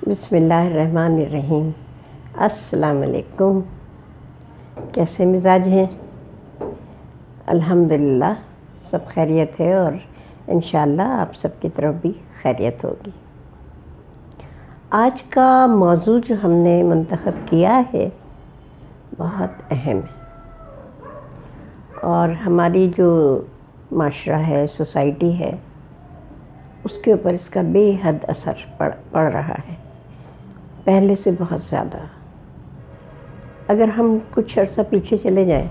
بسم اللہ الرحمن الرحیم۔ السلام علیکم۔ کیسے مزاج ہیں؟ الحمدللہ سب خیریت ہے اور انشاءاللہ آپ سب کی طرف بھی خیریت ہوگی۔ آج کا موضوع جو ہم نے منتخب کیا ہے بہت اہم ہے اور ہماری جو معاشرہ ہے، سوسائٹی ہے، اس کے اوپر اس کا بے حد اثر پڑ رہا ہے، پہلے سے بہت زیادہ۔ اگر ہم کچھ عرصہ پیچھے چلے جائیں،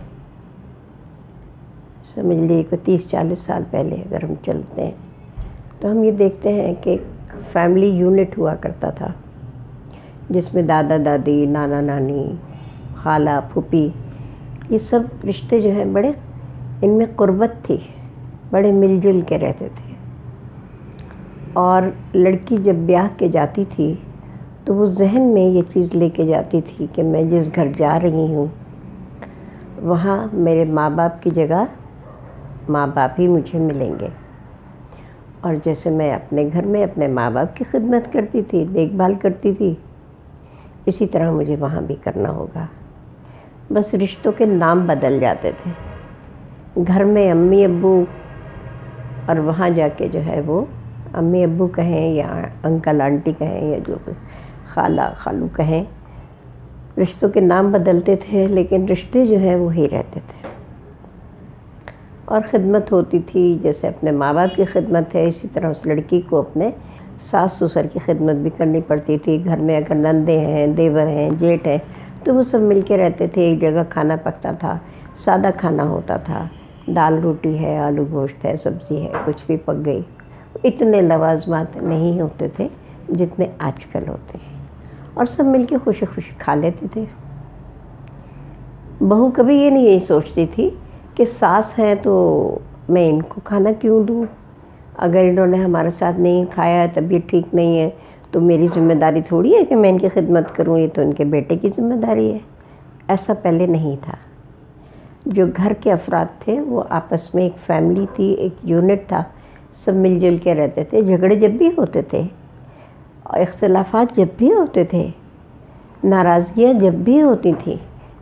سمجھ لیے کہ 30-40 سال پہلے اگر ہم چلتے ہیں تو ہم یہ دیکھتے ہیں کہ ایک فیملی یونٹ ہوا کرتا تھا جس میں دادا دادی، نانا نانی، خالہ پھوپھی، یہ سب رشتے جو ہیں بڑے، ان میں قربت تھی، بڑے مل جل کے رہتے تھے۔ اور لڑکی جب بیاہ کے جاتی تھی تو وہ ذہن میں یہ چیز لے کے جاتی تھی کہ میں جس گھر جا رہی ہوں وہاں میرے ماں باپ کی جگہ ماں باپ ہی مجھے ملیں گے، اور جیسے میں اپنے گھر میں اپنے ماں باپ کی خدمت کرتی تھی، دیکھ بھال کرتی تھی، اسی طرح مجھے وہاں بھی کرنا ہوگا۔ بس رشتوں کے نام بدل جاتے تھے، گھر میں امی ابو، اور وہاں جا کے جو ہے وہ امی ابو کہیں یا انکل آنٹی کہیں یا جو خالہ خالو کہیں، رشتوں کے نام بدلتے تھے لیکن رشتے جو ہیں وہی رہتے تھے، اور خدمت ہوتی تھی۔ جیسے اپنے ماں باپ کی خدمت ہے، اسی طرح اس لڑکی کو اپنے ساس سسر کی خدمت بھی کرنی پڑتی تھی۔ گھر میں اگر نندے ہیں، دیور ہیں، جیٹھ ہیں تو وہ سب مل کے رہتے تھے، ایک جگہ کھانا پکتا تھا، سادہ کھانا ہوتا تھا، دال روٹی ہے، آلو گوشت ہے، سبزی ہے، کچھ بھی پک گئی۔ اتنے لوازمات نہیں ہوتے تھے جتنے آج کل ہوتے ہیں، اور سب مل کے خوشی خوشی کھا لیتے تھے۔ بہو کبھی یہ نہیں سوچتی تھی کہ ساس ہیں تو میں ان کو کھانا کیوں دوں، اگر انہوں نے ہمارے ساتھ نہیں کھایا ہے، طبیعت ٹھیک نہیں ہے تو میری ذمہ داری تھوڑی ہے کہ میں ان کی خدمت کروں، یہ تو ان کے بیٹے کی ذمہ داری ہے۔ ایسا پہلے نہیں تھا۔ جو گھر کے افراد تھے وہ آپس میں ایک فیملی تھی، ایک یونٹ تھا، سب مل جل کے رہتے تھے۔ جھگڑے جب بھی ہوتے تھے، اختلافات جب بھی ہوتے تھے، ناراضگیاں جب بھی ہوتی تھیں،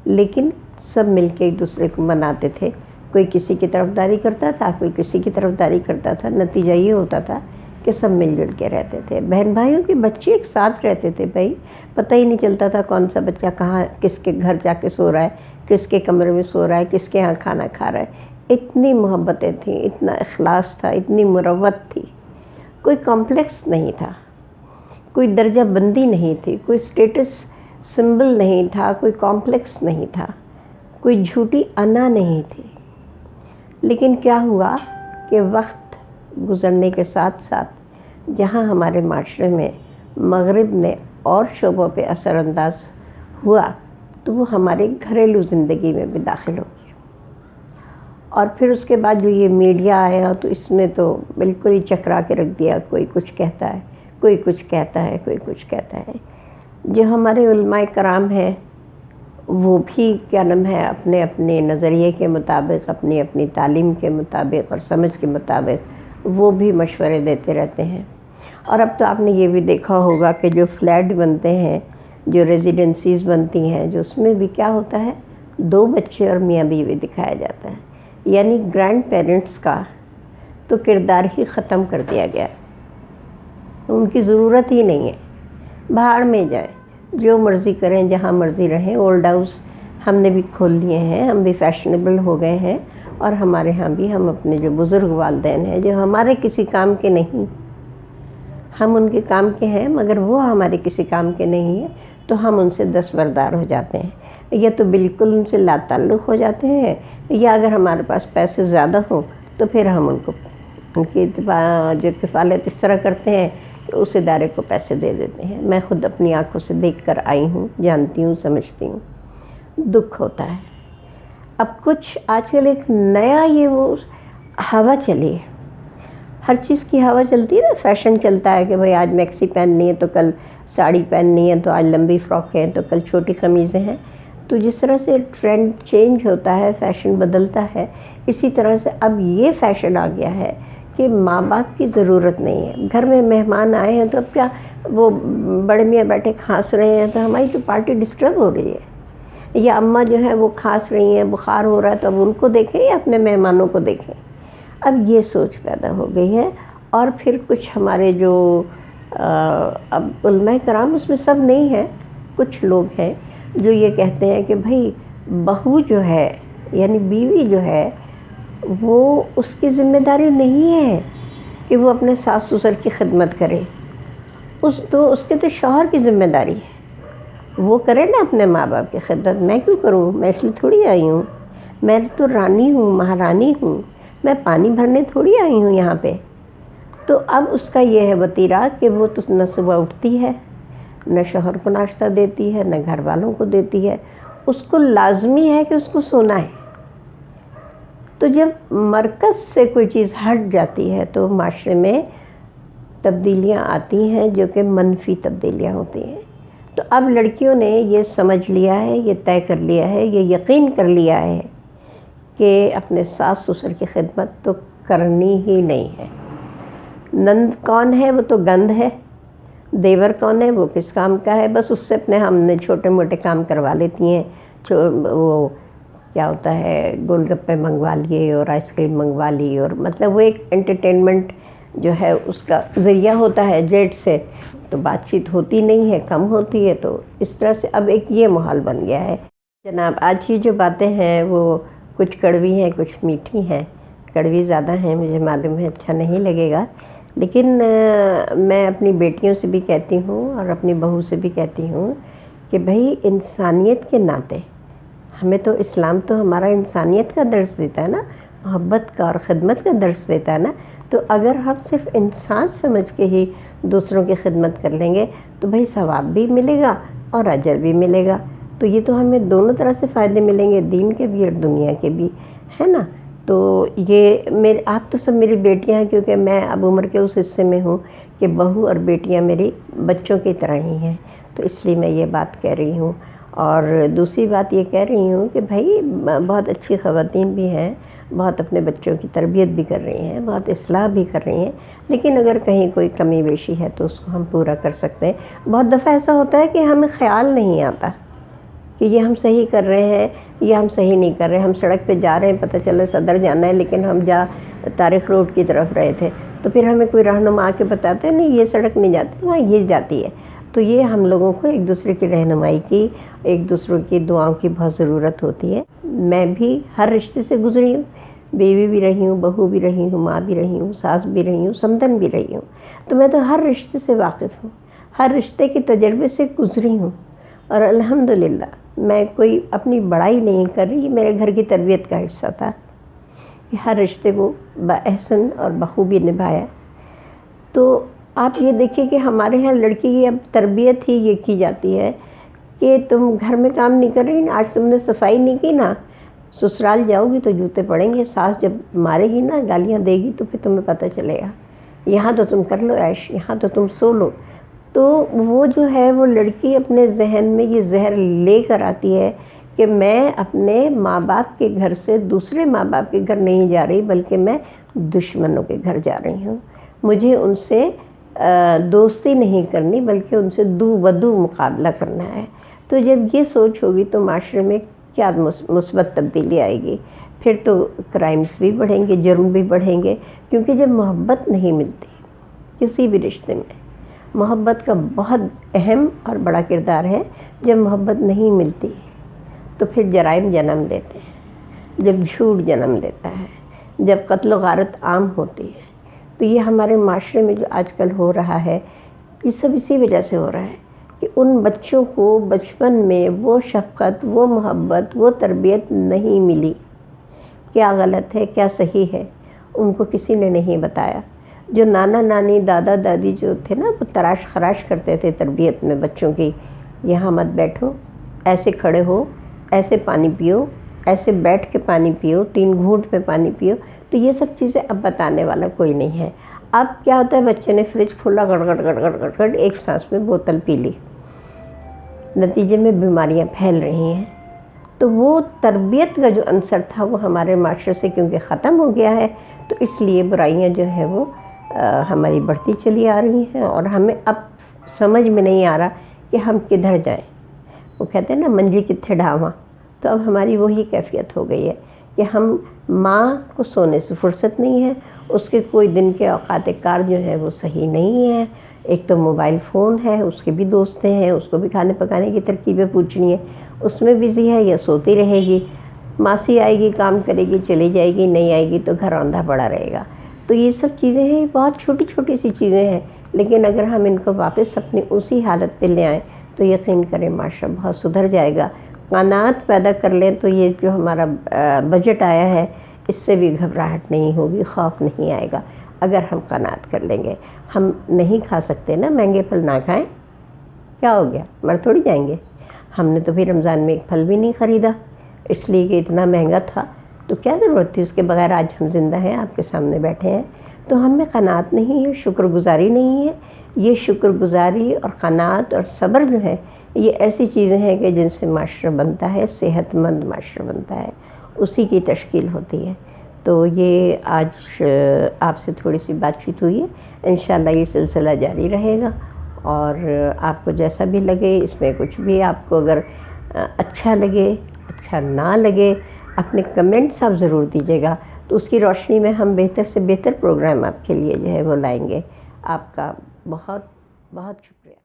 لیکن سب مل کے ایک دوسرے کو مناتے تھے۔ کوئی کسی کی طرفداری کرتا تھا، کوئی کسی کی طرفداری کرتا تھا، نتیجہ یہ ہوتا تھا کہ سب مل جل کے رہتے تھے۔ بہن بھائیوں کے بچے ایک ساتھ رہتے تھے، بھائی پتہ ہی نہیں چلتا تھا کون سا بچہ کہاں کس کے گھر جا کے سو رہا ہے، کس کے کمرے میں سو رہا ہے، کس کے ہاں کھانا کھا رہا ہے۔ اتنی محبتیں تھیں، اتنا اخلاص تھا، اتنی مروت تھی، کوئی کمپلیکس نہیں تھا، کوئی درجہ بندی نہیں تھی، کوئی سٹیٹس سمبل نہیں تھا، کوئی کمپلیکس نہیں تھا، کوئی جھوٹی انا نہیں تھی۔ لیکن کیا ہوا کہ وقت گزرنے کے ساتھ ساتھ جہاں ہمارے معاشرے میں مغرب نے اور شعبوں پہ اثر انداز ہوا تو وہ ہمارے گھریلو زندگی میں بھی داخل ہو گیا، اور پھر اس کے بعد جو یہ میڈیا آیا تو اس نے تو بالکل ہی چکرا کے رکھ دیا۔ کوئی کچھ کہتا ہے، کوئی کچھ کہتا ہے، کوئی کچھ کہتا ہے۔ جو ہمارے علماء کرام ہیں وہ بھی کیا نام ہے اپنے اپنے نظریے کے مطابق، اپنی اپنی تعلیم کے مطابق اور سمجھ کے مطابق وہ بھی مشورے دیتے رہتے ہیں۔ اور اب تو آپ نے یہ بھی دیکھا ہوگا کہ جو فلیٹ بنتے ہیں، جو ریزیڈنسیز بنتی ہیں، جو اس میں بھی کیا ہوتا ہے، 2 بچے اور میاں بیوی دکھایا جاتا ہے، یعنی گرینڈ پیرنٹس کا تو کردار ہی ختم کر دیا گیا، ان کی ضرورت ہی نہیں ہے۔ بھاڑ میں جائیں، جو مرضی کریں، جہاں مرضی رہیں۔ اولڈ ہاؤس ہم نے بھی کھول لیے ہیں، ہم بھی فیشنیبل ہو گئے ہیں، اور ہمارے ہاں بھی ہم اپنے جو بزرگ والدین ہیں جو ہمارے کسی کام کے نہیں، ہم ان کے کام کے ہیں مگر وہ ہمارے کسی کام کے نہیں ہیں، تو ہم ان سے دستبردار ہو جاتے ہیں، یا تو بالکل ان سے لا تعلق ہو جاتے ہیں، یا اگر ہمارے پاس پیسے زیادہ ہوں تو پھر ہم ان کی جو کفالت اس طرح کرتے ہیں کہ اس ادارے کو پیسے دے دیتے ہیں۔ میں خود اپنی آنکھوں سے دیکھ کر آئی ہوں، جانتی ہوں، سمجھتی ہوں، دکھ ہوتا ہے۔ اب کچھ آج کل ایک نیا یہ وہ ہوا چلی ہے، ہر چیز کی ہوا چلتی ہے نا، فیشن چلتا ہے کہ بھئی آج میکسی پہننی ہے تو کل ساڑی پہننی ہے، تو آج لمبی فراک ہے تو کل چھوٹی قمیضیں ہیں۔ تو جس طرح سے ٹرینڈ چینج ہوتا ہے، فیشن بدلتا ہے، اسی طرح سے اب یہ فیشن آ گیا ہے کہ ماں باپ کی ضرورت نہیں ہے. گھر میں مہمان آئے ہیں تو اب کیا وہ بڑے میاں بیٹھے کھانس رہے ہیں تو ہماری تو پارٹی ڈسٹرب ہو رہی ہے. یا اماں جو ہے وہ کھانس رہی ہیں، بخار ہو رہا ہے، تو اب ان کو دیکھیں یا اپنے مہمانوں کو دیکھیں. اب یہ سوچ پیدا ہو گئی ہے. اور پھر کچھ ہمارے جو اب علماء کرام اس میں سب نہیں ہیں، کچھ لوگ ہیں جو یہ کہتے ہیں کہ بھائی بہو جو ہے یعنی بیوی جو ہے وہ اس کی ذمہ داری نہیں ہے کہ وہ اپنے ساس سسر کی خدمت کرے. اس کے تو شوہر کی ذمہ داری ہے، وہ کرے نا اپنے ماں باپ کی خدمت. میں کیوں کروں؟ میں اس لیے تھوڑی آئی ہوں، میں تو رانی ہوں، مہارانی ہوں، میں پانی بھرنے تھوڑی آئی ہوں یہاں پہ. تو اب اس کا یہ ہے وتیرہ کہ وہ تو نہ صبح اٹھتی ہے، نہ شوہر کو ناشتہ دیتی ہے، نہ گھر والوں کو دیتی ہے. اس کو لازمی ہے کہ اس کو سونا ہے. تو جب مرکز سے کوئی چیز ہٹ جاتی ہے تو معاشرے میں تبدیلیاں آتی ہیں جو کہ منفی تبدیلیاں ہوتی ہیں. تو اب لڑکیوں نے یہ سمجھ لیا ہے، یہ طے کر لیا ہے، یہ یقین کر لیا ہے کہ اپنے ساس سسر کی خدمت تو کرنی ہی نہیں ہے. نند کون ہے؟ وہ تو گند ہے. دیور کون ہے؟ وہ کس کام کا ہے؟ بس اس سے اپنے ہم نے چھوٹے موٹے کام کروا لیتی ہیں. وہ کیا ہوتا ہے، گول گپے منگوا لیے اور آئس کریم منگوا لی، اور مطلب وہ ایک انٹرٹینمنٹ جو ہے اس کا ذریعہ ہوتا ہے. جیٹ سے تو بات چیت ہوتی نہیں ہے، کم ہوتی ہے. تو اس طرح سے اب ایک یہ ماحول بن گیا ہے. جناب آج کی جو باتیں ہیں وہ کچھ کڑوی ہیں، کچھ میٹھی ہیں. کڑوی زیادہ ہیں، مجھے معلوم ہے اچھا نہیں لگے گا، لیکن میں اپنی بیٹیوں سے بھی کہتی ہوں اور اپنی بہو سے بھی کہتی ہوں کہ بھائی انسانیت کے ناطے ہمیں تو اسلام تو ہمارا انسانیت کا درس دیتا ہے نا، محبت کا اور خدمت کا درس دیتا ہے نا. تو اگر ہم صرف انسان سمجھ کے ہی دوسروں کی خدمت کر لیں گے تو بھائی ثواب بھی ملے گا اور اجر بھی ملے گا. تو یہ تو ہمیں دونوں طرح سے فائدے ملیں گے، دین کے بھی اور دنیا کے بھی، ہے نا. تو یہ آپ تو سب میری بیٹیاں ہیں، کیونکہ میں اب عمر کے اس حصے میں ہوں کہ بہو اور بیٹیاں میری بچوں کی طرح ہی ہیں. تو اس لیے میں یہ بات کہہ رہی ہوں. اور دوسری بات یہ کہہ رہی ہوں کہ بھائی بہت اچھی خواتین بھی ہیں، بہت اپنے بچوں کی تربیت بھی کر رہی ہیں، بہت اصلاح بھی کر رہی ہیں، لیکن اگر کہیں کوئی کمی بیشی ہے تو اس کو ہم پورا کر سکتے ہیں. بہت دفعہ ایسا ہوتا ہے کہ ہمیں خیال نہیں آتا کہ یہ ہم صحیح کر رہے ہیں یا ہم صحیح نہیں کر رہے. ہم سڑک پہ جا رہے ہیں، پتہ چلا صدر جانا ہے، لیکن ہم طارق روڈ کی طرف رہے تھے. تو پھر ہمیں کوئی رہنما آ کے بتاتے ہیں نہیں یہ سڑک نہیں جاتی، وہاں یہ جاتی ہے. تو یہ ہم لوگوں کو ایک دوسرے کی رہنمائی کی، ایک دوسروں کی دعاؤں کی بہت ضرورت ہوتی ہے. میں بھی ہر رشتے سے گزری ہوں، بیوی بھی رہی ہوں، بہو بھی رہی ہوں، ماں بھی رہی ہوں، ساس بھی رہی ہوں، سمدن بھی رہی ہوں. تو میں تو ہر رشتے سے واقف ہوں، ہر رشتے کے تجربے سے گزری ہوں. اور الحمدللہ میں کوئی اپنی بڑائی نہیں کر رہی، میرے گھر کی تربیت کا حصہ تھا کہ ہر رشتے کو بحسن اور بخوبی نبھایا. تو آپ یہ دیکھیں کہ ہمارے یہاں لڑکی کی اب تربیت ہی یہ کی جاتی ہے کہ تم گھر میں کام نہیں کر رہی، آج تم نے صفائی نہیں کی نا، سسرال جاؤ گی تو جوتے پڑیں گے، ساس جب مارے گی نا، گالیاں دے گی تو پھر تمہیں پتہ چلے گا. یہاں تو تم کر لو عیش، یہاں تو تم سو لو. تو وہ جو ہے وہ لڑکی اپنے ذہن میں یہ زہر لے کر آتی ہے کہ میں اپنے ماں باپ کے گھر سے دوسرے ماں باپ کے گھر نہیں جا رہی، بلکہ میں دشمنوں کے گھر جا رہی ہوں. مجھے ان سے دوستی نہیں کرنی، بلکہ ان سے دو بدو مقابلہ کرنا ہے. تو جب یہ سوچ ہوگی تو معاشرے میں کیا مثبت تبدیلی آئے گی. پھر تو کرائمز بھی بڑھیں گے، جرم بھی بڑھیں گے. کیونکہ جب محبت نہیں ملتی کسی بھی رشتے میں، محبت کا بہت اہم اور بڑا کردار ہے. جب محبت نہیں ملتی تو پھر جرائم جنم لیتے ہیں، جب جھوٹ جنم لیتا ہے، جب قتل و غارت عام ہوتی ہے. تو یہ ہمارے معاشرے میں جو آج کل ہو رہا ہے یہ سب اسی وجہ سے ہو رہا ہے کہ ان بچوں کو بچپن میں وہ شفقت، وہ محبت، وہ تربیت نہیں ملی. کیا غلط ہے کیا صحیح ہے ان کو کسی نے نہیں بتایا. جو نانا نانی دادا دادی جو تھے نا وہ تراش خراش کرتے تھے تربیت میں بچوں کی، یہاں مت بیٹھو، ایسے کھڑے ہو، ایسے پانی پیو، ایسے بیٹھ کے پانی پیو، 3 گھونٹ میں پانی پیو. تو یہ سب چیزیں اب بتانے والا کوئی نہیں ہے. اب کیا ہوتا ہے، بچے نے فریج کھولا، گڑ گڑ گڑ گڑ گڑ گڑ ایک سانس میں بوتل پی لی، نتیجے میں بیماریاں پھیل رہی ہیں. تو وہ تربیت کا جو عنصر تھا وہ ہمارے معاشرے سے کیونکہ ختم ہو گیا ہے، تو اس لیے برائیاں جو ہے وہ ہماری بڑھتی چلی آ رہی ہیں، اور ہمیں اب سمجھ میں نہیں آ رہا کہ ہم کدھر جائیں۔ وہ کہتے ہیں نا منجی کتھے ڈھاواں، تو اب ہماری وہی کیفیت ہو گئی ہے کہ ہم ماں کو سونے سے فرصت نہیں ہے، اس کے کوئی دن کے اوقات کار جو ہے وہ صحیح نہیں ہے۔ ایک تو موبائل فون ہے، اس کے بھی دوستیں ہیں، اس کو بھی کھانے پکانے کی ترکیبیں پوچھنی ہے، اس میں بزی ہے یا سوتی رہے گی۔ ماسی آئے گی، کام کرے گی، چلی جائے گی، نہیں آئے گی تو گھر اوندھا پڑا رہے گا۔ تو یہ سب چیزیں ہیں، بہت چھوٹی چھوٹی سی چیزیں ہیں، لیکن اگر ہم ان کو واپس اپنی اسی حالت پہ لے آئیں تو یقین کریں معاشرہ بہت سدھر جائے گا۔ قناعت پیدا کر لیں تو یہ جو ہمارا بجٹ آیا ہے اس سے بھی گھبراہٹ نہیں ہوگی، خوف نہیں آئے گا اگر ہم قناعت کر لیں گے۔ ہم نہیں کھا سکتے نا مہنگے پھل، نہ کھائیں، کیا ہو گیا، مر تھوڑی جائیں گے۔ ہم نے تو پھر رمضان میں ایک پھل بھی نہیں خریدا، اس لیے کہ اتنا مہنگا تھا، تو کیا ضرورت تھی اس کے بغیر آج ہم زندہ ہیں، آپ کے سامنے بیٹھے ہیں۔ تو ہم میں قناعت نہیں ہے، شکر گزاری نہیں ہے۔ یہ شکر گزاری اور قناعت اور صبر جو ہے، یہ ایسی چیزیں ہیں کہ جن سے معاشرہ بنتا ہے، صحت مند معاشرہ بنتا ہے، اسی کی تشکیل ہوتی ہے۔ تو یہ آج آپ سے تھوڑی سی بات چیت ہوئی ہے، انشاءاللہ یہ سلسلہ جاری رہے گا، اور آپ کو جیسا بھی لگے، اس میں کچھ بھی آپ کو اگر اچھا لگے، اچھا نہ لگے، اپنے کمنٹس آپ ضرور دیجیے گا، تو اس کی روشنی میں ہم بہتر سے بہتر پروگرام آپ کے لیے جو ہے وہ لائیں گے۔ آپ کا بہت بہت شکریہ۔